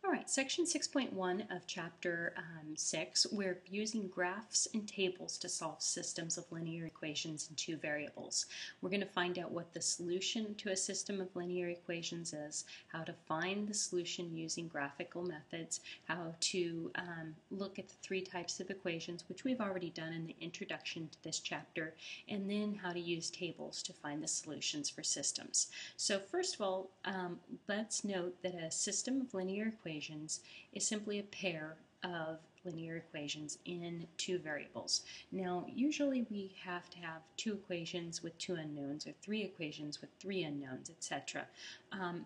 All right, section 6.1 of chapter 6, we're using graphs and tables to solve systems of linear equations in two variables. We're going to find out what the solution to a system of linear equations is, how to find the solution using graphical methods, how to look at the three types of equations, which we've already done in the introduction to this chapter, and then how to use tables to find the solutions for systems. So first of all, let's note that a system of linear equations is simply a pair of linear equations in two variables. Now, usually we have to have two equations with two unknowns or three equations with three unknowns, etc.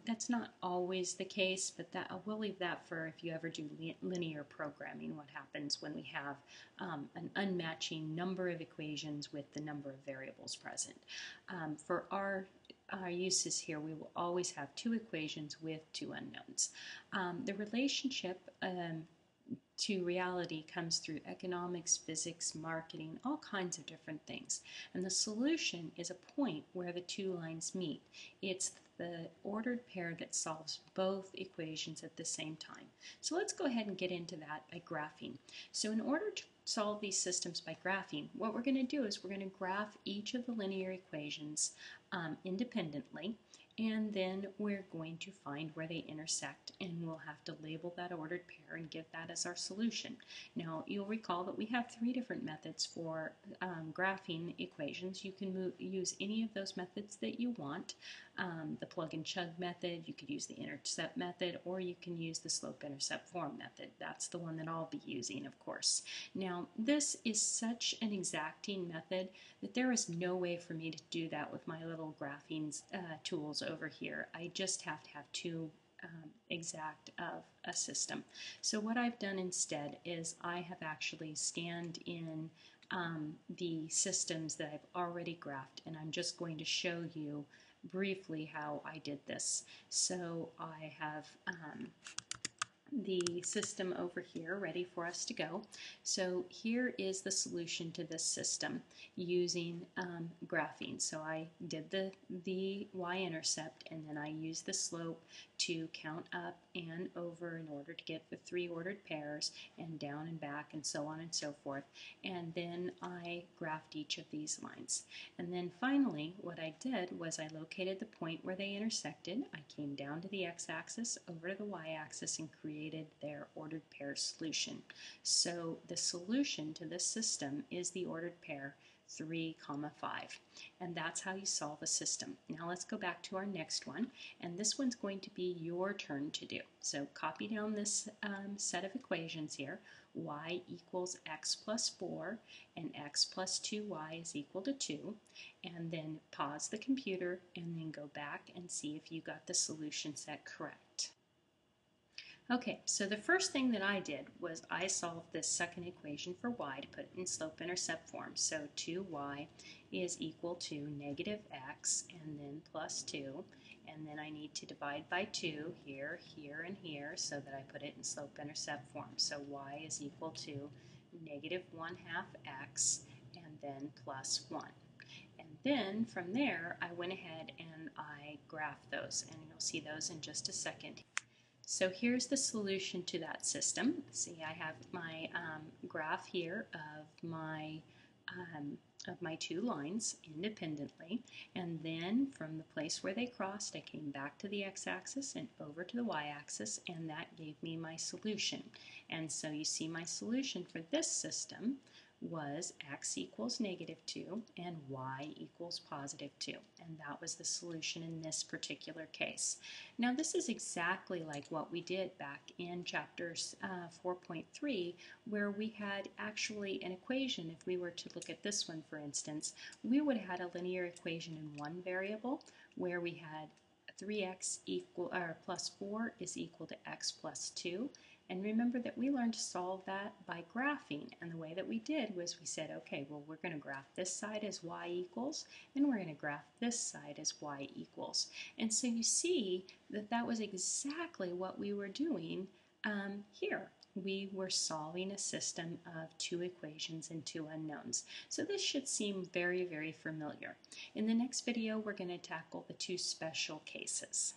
That's not always the case, but we'll leave that for if you ever do linear programming, what happens when we have an unmatching number of equations with the number of variables present. For our uses here, we will always have two equations with two unknowns. The relationship to reality comes through economics, physics, marketing, all kinds of different things. And the solution is a point where the two lines meet. It's the ordered pair that solves both equations at the same time. So let's go ahead and get into that by graphing. So in order to solve these systems by graphing, what we're going to do is we're going to graph each of the linear equations independently, and then we're going to find where they intersect, and we'll have to label that ordered pair and give that as our solution. Now, you'll recall that we have three different methods for graphing equations. You can use any of those methods that you want. The plug and chug method, you could use the intercept method, or you can use the slope-intercept form method. That's the one that I'll be using, of course. Now, this is such an exacting method that there is no way for me to do that with my little graphing tools over here. I just have to have two exact of a system. So what I've done instead is I have actually scanned in the systems that I've already graphed, and I'm just going to show you briefly how I did this. So I have the system over here ready for us to go. So here is the solution to this system using graphing. So I did the y-intercept, and then I used the slope to count up and over in order to get the three ordered pairs, and down and back and so on and so forth. And then I graphed each of these lines. And then finally what I did was I located the point where they intersected. I came down to the x-axis, over to the y-axis, and created their ordered pair solution. So the solution to this system is the ordered pair 3, 5. And that's how you solve a system. Now let's go back to our next one, and this one's going to be your turn to do. So copy down this set of equations here. Y equals x plus 4 and x plus 2y is equal to 2, and then pause the computer and then go back and see if you got the solution set correct. Okay, so the first thing that I did was I solved this second equation for y to put it in slope-intercept form. So 2y is equal to negative x and then plus 2. And then I need to divide by 2 here, here, and here so that I put it in slope-intercept form. So y is equal to negative 1/2 x and then plus 1. And then from there I went ahead and I graphed those, and you'll see those in just a second. So here's the solution to that system. See, I have my graph here of my two lines independently, and then from the place where they crossed, I came back to the x-axis and over to the y-axis, and that gave me my solution. And so you see my solution for this system was x equals negative 2 and y equals positive 2, and that was the solution in this particular case. Now this is exactly like what we did back in chapters 4.3, where we had actually an equation. If we were to look at this one, for instance, we would have had a linear equation in one variable where we had 3x plus 4 is equal to x plus 2. And remember that we learned to solve that by graphing, and the way that we did was we said, okay, well, we're going to graph this side as y equals, and we're going to graph this side as y equals. And so you see that that was exactly what we were doing here. We were solving a system of two equations and two unknowns. So this should seem very, very familiar. In the next video, we're going to tackle the two special cases.